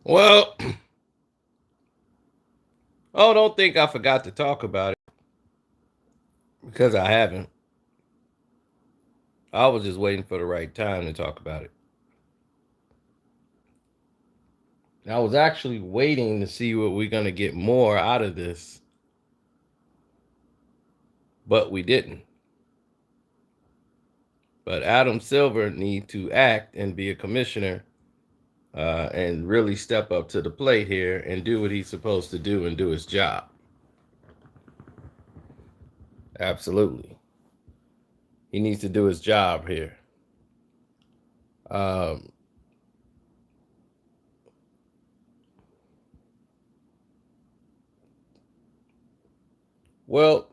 Well, oh, don't think I forgot to talk about it because I haven't. I was just waiting for the right time to talk about it. I was actually waiting to see what we're going to get more out of this, but we didn't. But Adam Silver need to act and be a commissioner and really step up to the plate here and do what he's supposed to do and do his job. Absolutely. He needs to do his job here. Um, well,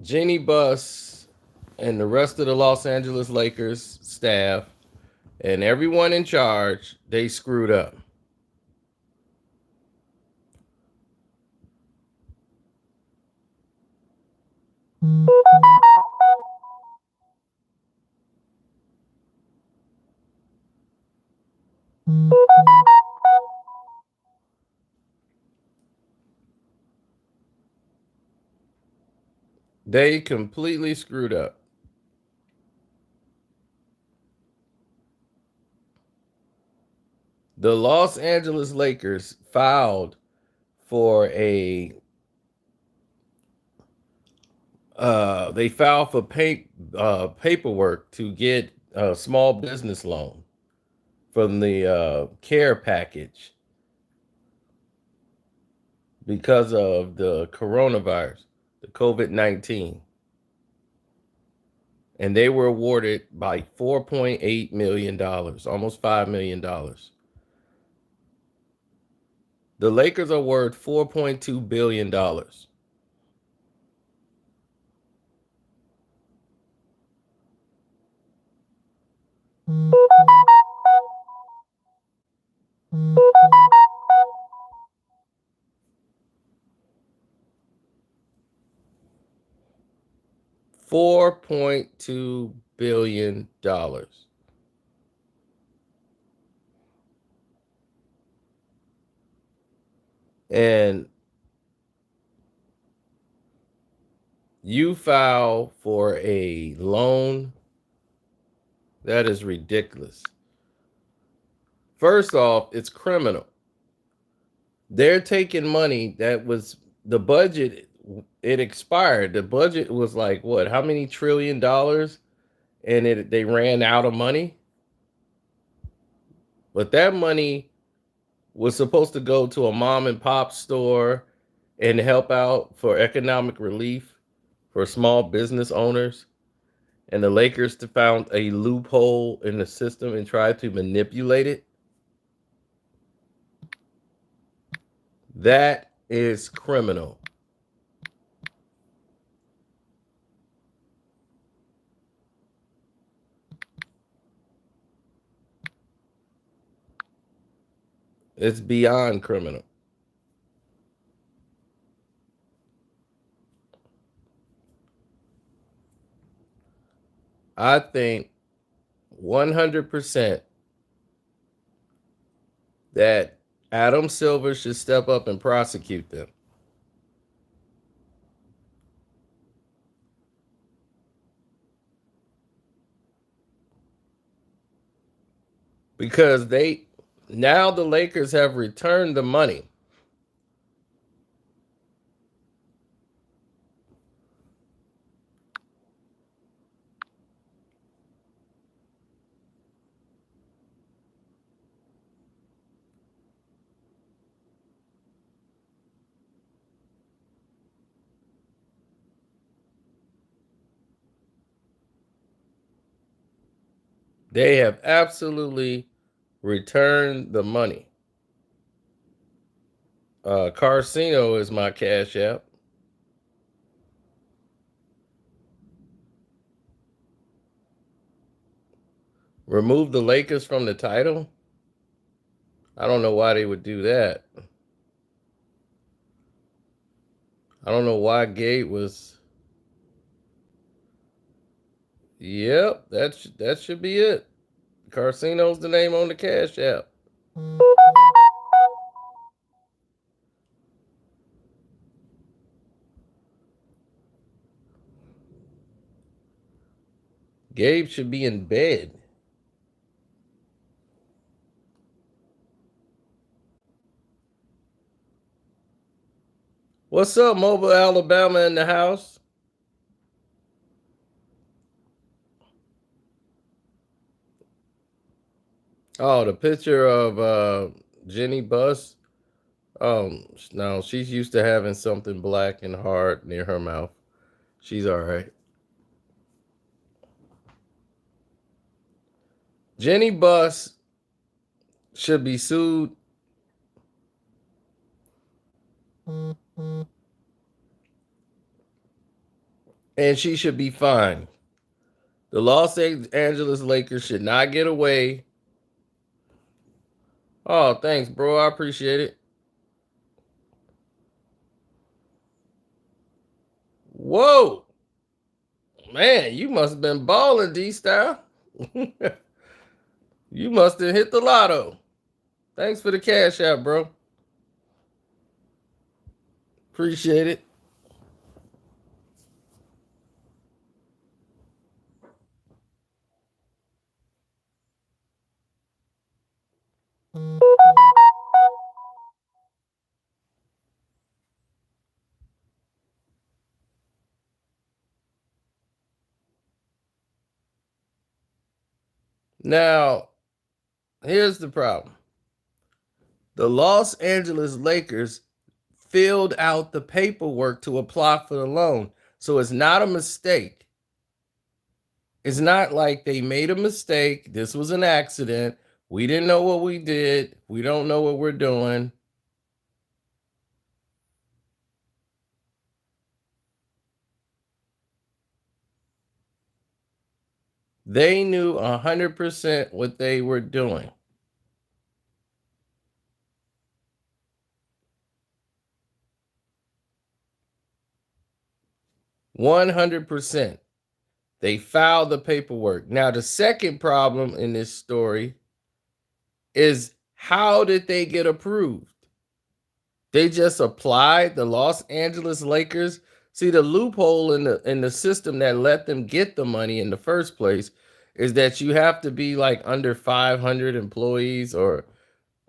Jeanie Buss and the rest of the Los Angeles Lakers staff and everyone in charge, they screwed up. 'They completely screwed up. The Los Angeles Lakers filed for a they filed for paperwork to get a small business loan from the care package because of the coronavirus, the COVID-19. And they were awarded by $4.8 million, almost $5 million. The Lakers are worth $4.2 billion. 4.2 billion dollars. And you file for a loan, that is ridiculous. First off, it's criminal. They're taking money that was the budget, it expired. The budget was like what, how many trillion dollars? And they ran out of money. But that money was supposed to go to a mom and pop store and help out for economic relief for small business owners. And the Lakers found a loophole in the system and tried to manipulate it. That is criminal. It's beyond criminal. I think 100% that Adam Silver should step up and prosecute them because they now the Lakers have returned the money. They have absolutely returned the money. Carcino is my cash app. Remove the Lakers from the title. I don't know why they would do that. I don't know why Gate was. Yep, that should be it. Carcino's the name on the cash app. Gabe should be in bed. What's up, Mobile, Alabama in the house? Oh, the picture of Jeanie Buss. No, she's used to having something black and hard near her mouth. She's all right. Jeanie Buss should be sued. And she should be fined. The Los Angeles Lakers should not get away. Oh, thanks, bro. I appreciate it. Whoa. Man, you must have been balling, D-Style. You must have hit the lotto. Thanks for the cash out, bro. Appreciate it. Now, here's the problem. The Los Angeles Lakers filled out the paperwork to apply for the loan. So it's not a mistake. It's not like they made a mistake. This was an accident. We didn't know what we did. We don't know what we're doing. They knew 100% what they were doing. %100%. They filed the paperwork. Now, the second problem in this story is, how did they get approved? They just applied. The Los Angeles Lakers. See, the loophole in the system that let them get the money in the first place is that you have to be like under 500 employees or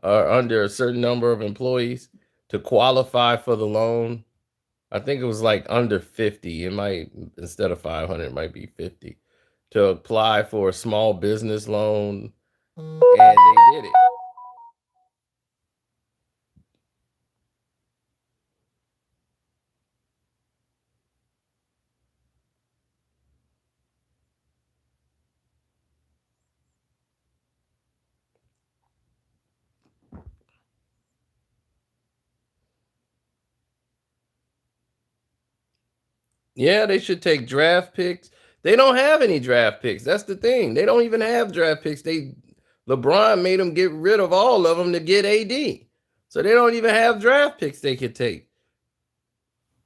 under a certain number of employees to qualify for the loan. I think it was like under 50. It might, instead of 500, it might be 50 to apply for a small business loan. And they did it. Yeah, they should take draft picks. They don't have any draft picks. That's the thing. They don't even have draft picks. LeBron made them get rid of all of them to get AD. So they don't even have draft picks they could take.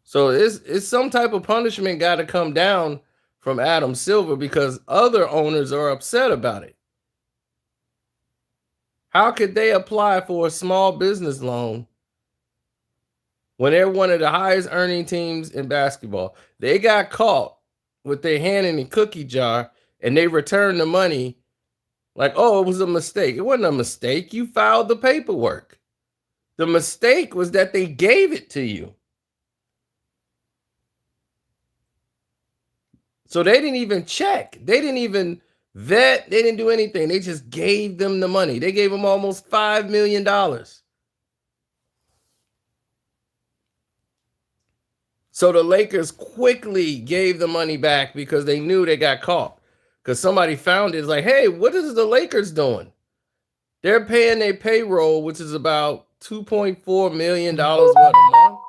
So it's some type of punishment got to come down from Adam Silver because other owners are upset about it. How could they apply for a small business loan when they're one of the highest earning teams in basketball? They got caught with their hand in the cookie jar and they returned the money like, oh, it was a mistake. It wasn't a mistake. You filed the paperwork. The mistake was that they gave it to you. So they didn't even check. They didn't even vet. They didn't do anything. They just gave them the money. They gave them almost $5 million. So the Lakers quickly gave the money back because they knew they got caught. Because somebody found it. It's like, hey, what is the Lakers doing? They're paying their payroll, which is about $2.4 million what, a month.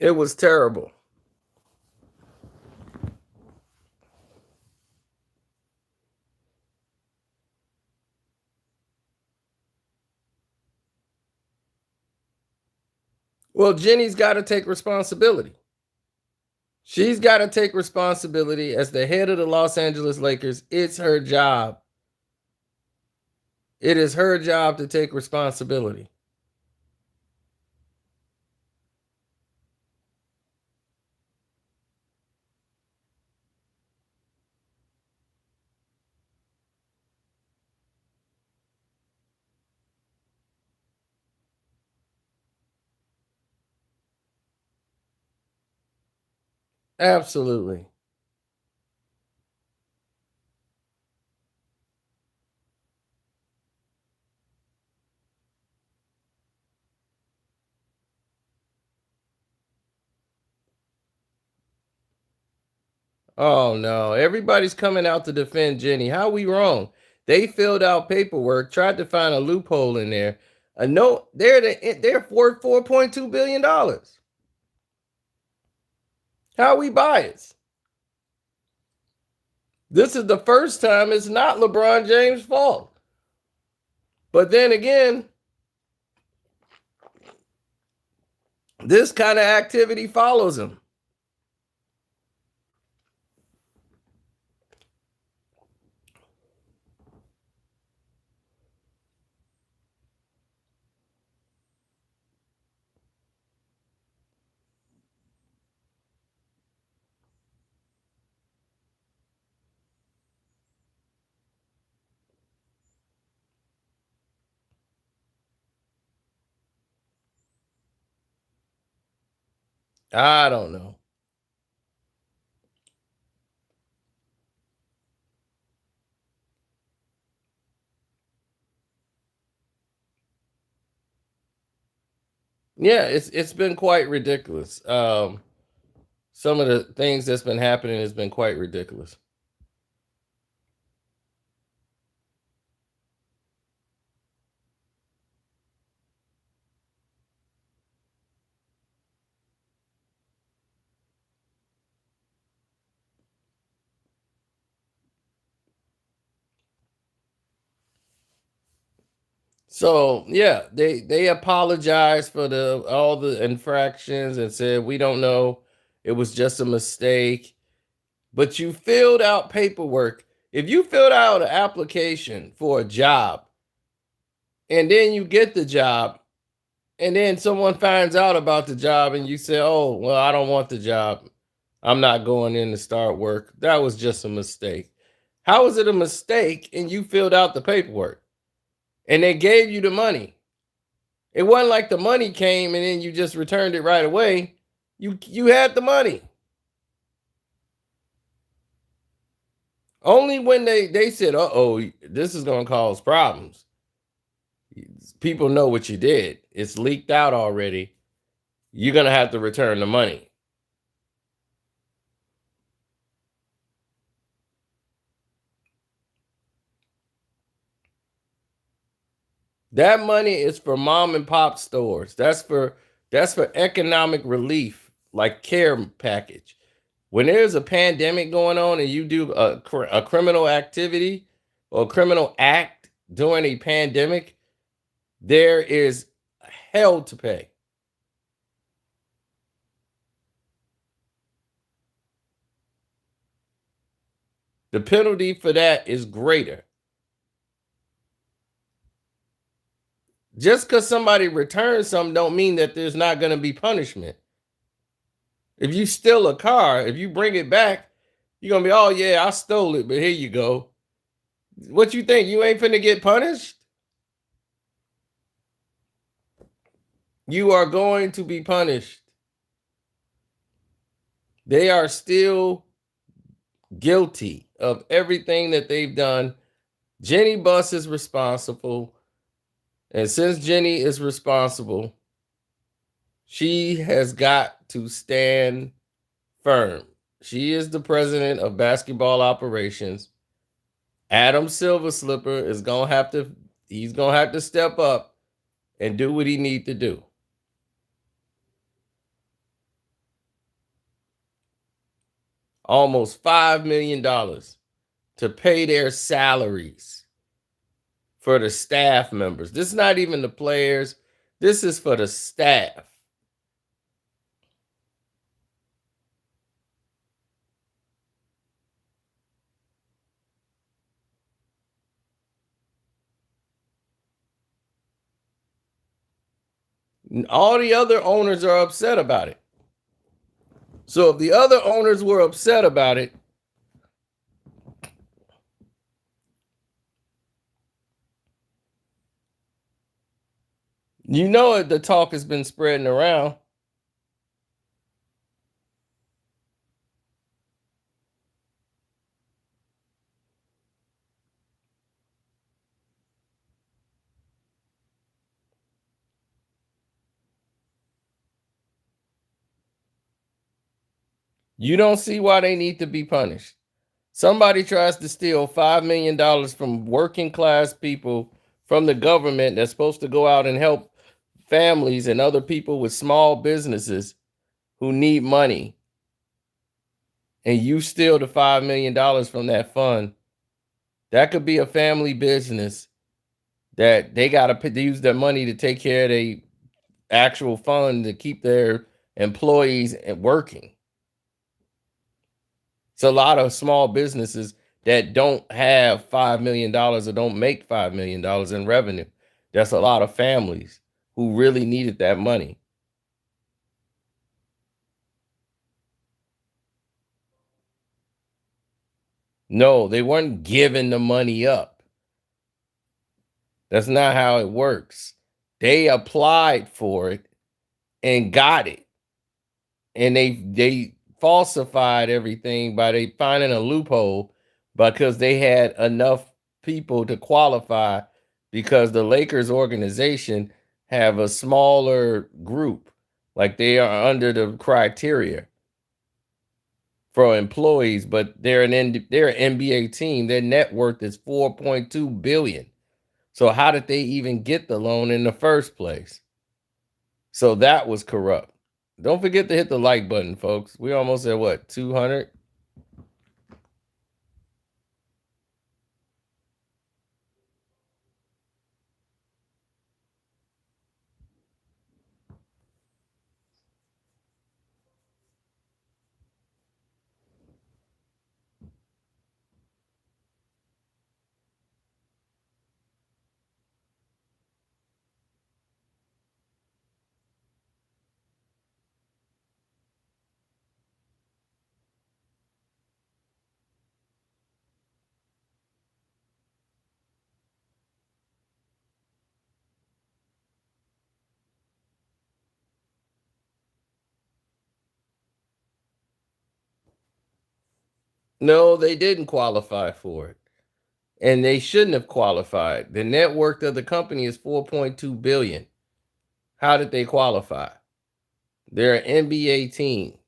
It was terrible. Well, Jenny's got to take responsibility. She's got to take responsibility as the head of the Los Angeles Lakers. It's her job It is her job to take responsibility. Absolutely. Oh no, everybody's coming out to defend Jenny. How we wrong? They filled out paperwork, tried to find a loophole in there. A note, they're worth $4.2 billion. How we biased? This is the first time it's not LeBron James' fault. But then again, this kind of activity follows him. I don't know. Yeah, it's been quite ridiculous. Some of the things that's been happening has been quite ridiculous. So yeah, they apologized for the all the infractions and said we don't know, it was just a mistake. But you filled out paperwork. If you filled out an application for a job and then you get the job and then someone finds out about the job and you say, "Oh, well, I don't want the job. I'm not going in to start work. That was just a mistake." How is it a mistake and you filled out the paperwork and they gave you the money? It wasn't like the money came and then you just returned it right away. You had the money. Only when they said, "Uh-oh, this is going to cause problems." People know what you did. It's leaked out already. You're going to have to return the money. That money is for mom and pop stores. That's for economic relief, like care package. When there's a pandemic going on and you do a criminal activity or criminal act during a pandemic, there is hell to pay. The penalty for that is greater. Just because somebody returns something don't mean that there's not going to be punishment. If you steal a car, if you bring it back, you're gonna be, oh yeah, I stole it, but here you go. What you think? You ain't finna get punished? You are going to be punished. They are still guilty of everything that they've done. Jenny Buss is responsible. And since Jenny is responsible, she has got to stand firm. She is the president of basketball operations. Adam Silver Slipper is he's gonna have to step up and do what he need to do. Almost $5 million to pay their salaries for the staff members. This is not even the players. This is for the staff. All the other owners are upset about it. So if the other owners were upset about it, you know it, the talk has been spreading around. You don't see why they need to be punished. Somebody tries to steal $5 million from working class people from the government that's supposed to go out and help families and other people with small businesses who need money, and you steal the $5 million from that fund. That could be a family business that they got to use their money to take care of their actual fund to keep their employees working. It's a lot of small businesses that don't have $5 million or don't make $5 million in revenue. That's a lot of families who really needed that money. No, they weren't giving the money up. That's not how it works. They applied for it and got it. And they falsified everything by they finding a loophole because they had enough people to qualify, because the Lakers organization have a smaller group, like they are under the criteria for employees, but they're an NBA team. Their net worth is 4.2 billion. So how did they even get the loan in the first place? So that was corrupt. Don't forget to hit the like button, folks. We almost at what, 200? No, they didn't qualify for it. And they shouldn't have qualified. The net worth of the company is 4.2 billion. How did they qualify? They're an NBA team.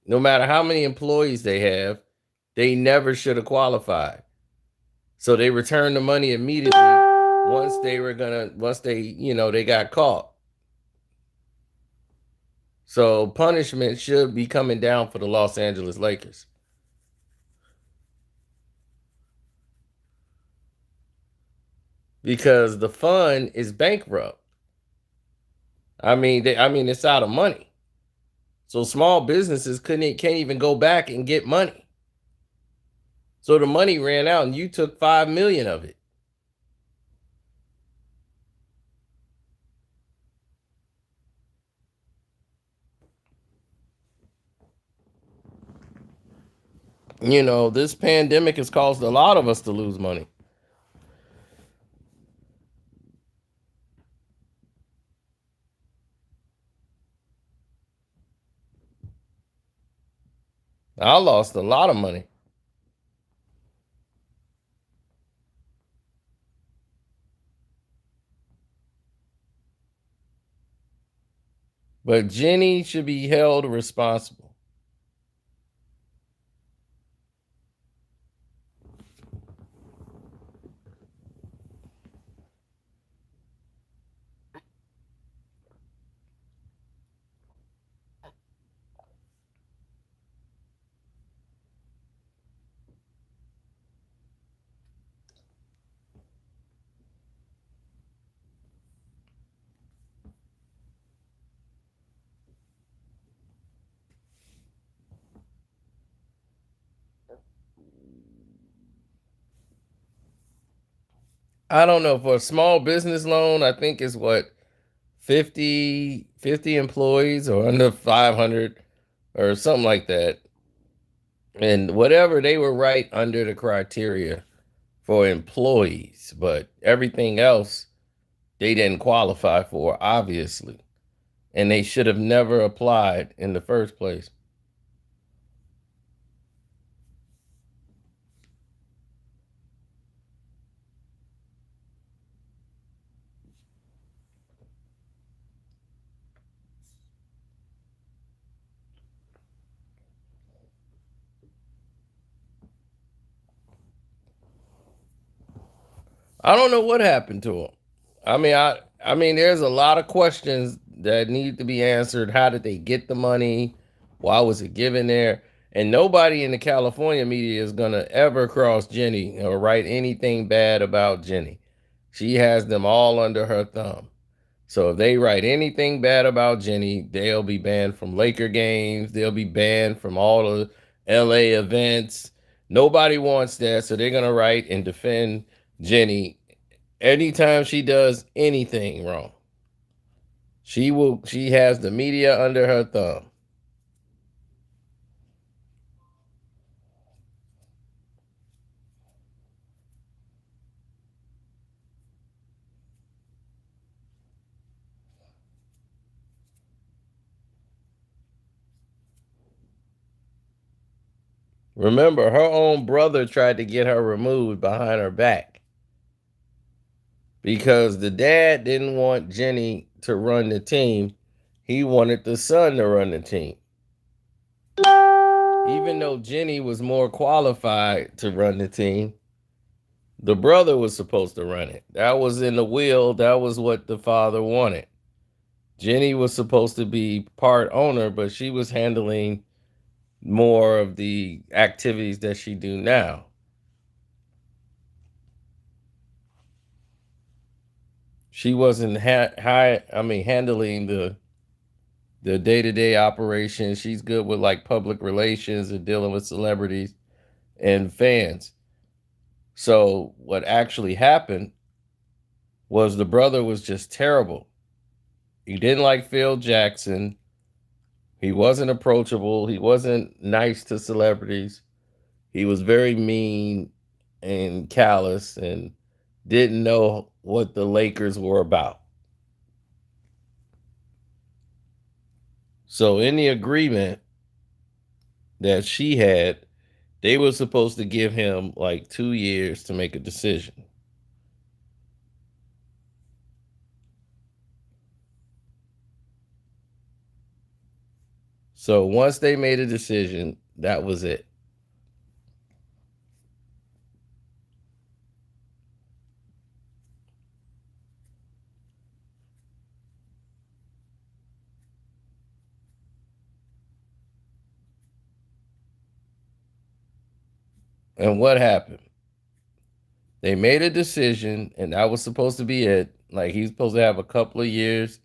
No matter how many employees they have, they never should have qualified. So they returned the money immediately once they got caught. So punishment should be coming down for the Los Angeles Lakers. Because the fund is bankrupt. I mean it's out of money. So small businesses can't even go back and get money. So the money ran out and you took 5 million of it. This pandemic has caused a lot of us to lose money. I lost a lot of money. But Jeanie should be held responsible. I don't know, for a small business loan, I think is what, 50 employees or under 500 or something like that. And whatever, they were right under the criteria for employees, but everything else they didn't qualify for, obviously. And they should have never applied in the first place. I don't know what happened to him. I mean, there's a lot of questions that need to be answered. How did they get the money? Why was it given there? And nobody in the California media is gonna ever cross Jenny or write anything bad about Jenny. She has them all under her thumb. So if they write anything bad about Jenny, they'll be banned from Laker games. They'll be banned from all the LA events. Nobody wants that. So they're gonna write and defend Jenny anytime she does anything wrong. She has the media under her thumb. Remember, her own brother tried to get her removed behind her back because the dad didn't want Jenny to run the team. He wanted the son to run the team. Even though Jenny was more qualified to run the team, the brother was supposed to run it. That was in the will. That was what the father wanted. Jenny was supposed to be part owner, but she was handling more of the activities that she do now. She wasn't handling the day-to-day operations. She's good with like public relations and dealing with celebrities and fans. So what actually happened was the brother was just terrible. He didn't like Phil Jackson. He wasn't approachable. He wasn't nice to celebrities. He was very mean and callous and didn't know what the Lakers were about. So in the agreement that she had, they were supposed to give him like 2 years to make a decision. So once they made a decision, that was it. And what happened? They made a decision, and that was supposed to be it. Like he's supposed to have a couple of years,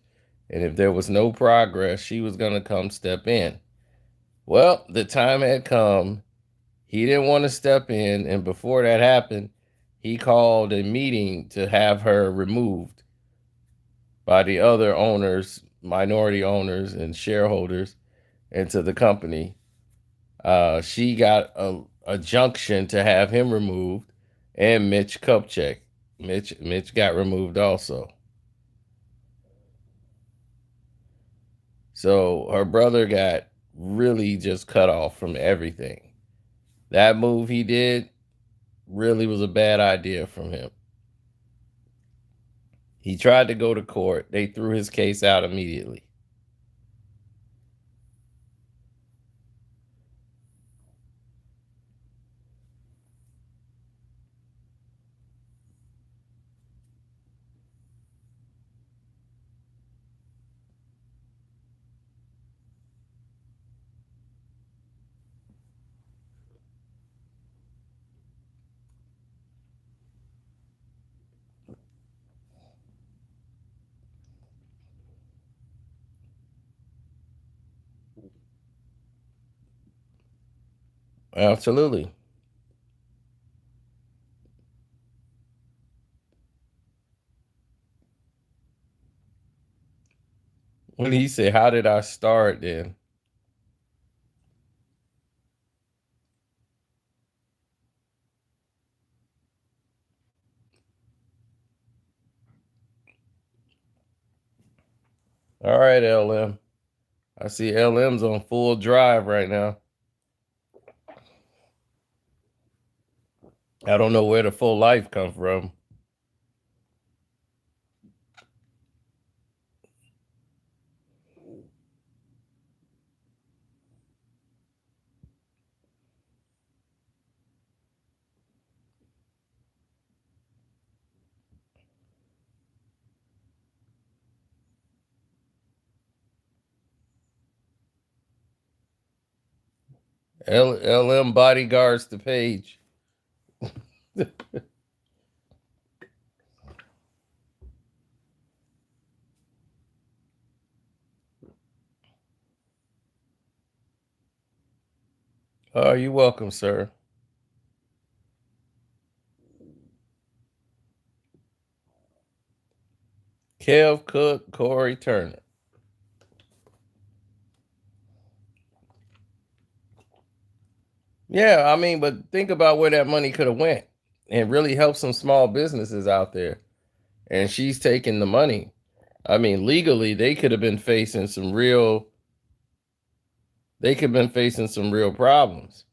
and if there was no progress, she was going to come step in. Well, the time had come. He didn't want to step in, and before that happened, he called a meeting to have her removed by the other owners, minority owners, and shareholders into the company. She got a junction to have him removed, and Mitch Kupchak. Mitch got removed also. So her brother got really just cut off from everything. That move he did really was a bad idea from him. He tried to go to court. They threw his case out immediately. Absolutely. When he said, "How did I start?" Then, all right, LM. I see LM's on full drive right now. I don't know where the full life come from. LM bodyguards the page. Oh, you're welcome, sir. Kev Cook, Corey Turner. Yeah, I mean, but think about where that money could have went and really helped some small businesses out there. And she's taking the money. I mean, legally, they could have been facing some real problems.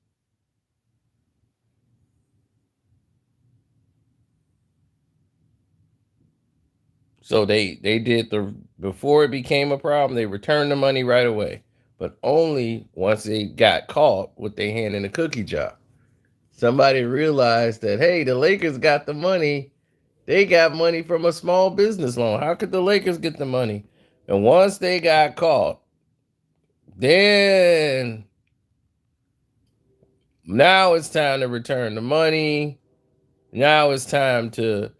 So they did the before it became a problem, they returned the money right away. But only once they got caught with their hand in the cookie jar. Somebody realized that, hey, the Lakers got the money. They got money from a small business loan. How could the Lakers get the money? And once they got caught, then now it's time to return the money. Now it's time to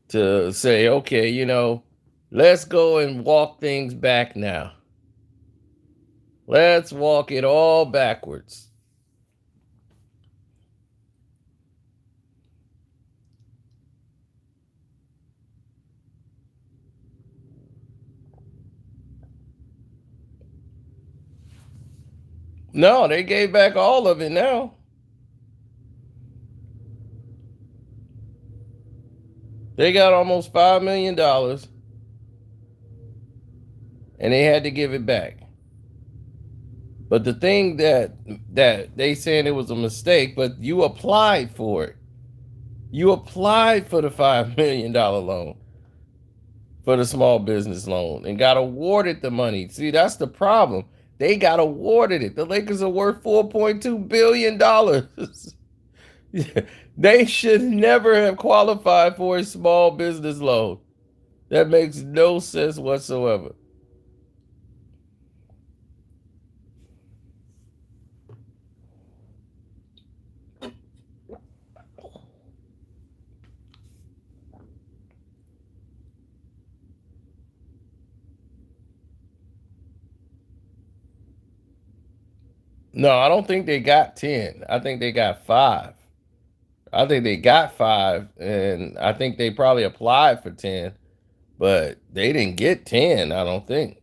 say, okay, let's go and walk things back now. Let's walk it all backwards. No, they gave back all of it now. They got almost $5 million and they had to give it back. But the thing that they saying it was a mistake, but you applied for it. You applied for the $5 million loan, for the small business loan, and got awarded the money. See, that's the problem. They got awarded it. The Lakers are worth $4.2 billion. They should never have qualified for a small business loan. That makes no sense whatsoever. No, I don't think they got 10. I think they got 5. I think they got 5, and I think they probably applied for 10, but they didn't get 10, I don't think.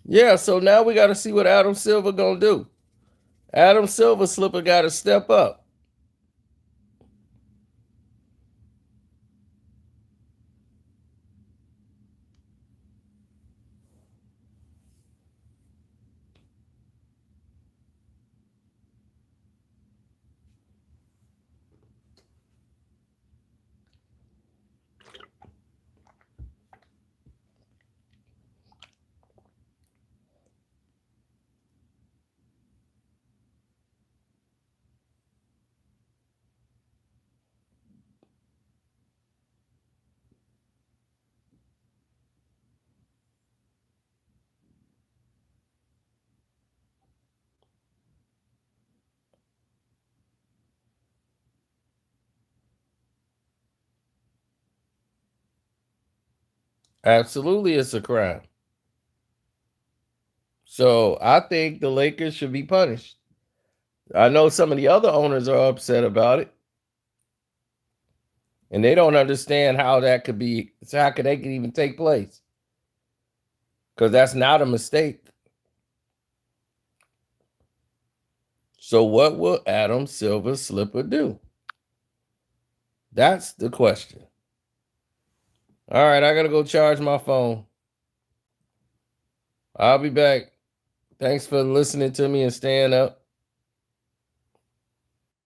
Yeah, so now we got to see what Adam Silver gonna do. Adam Silver Slipper got to step up. Absolutely, it's a crime. So I think the Lakers should be punished. I know some of the other owners are upset about it, and they don't understand how that could be. How could they could even take place? Because that's not a mistake. So what will Adam Silver Slipper do? That's the question. All right, I gotta go charge my phone. I'll be back. Thanks for listening to me and staying up.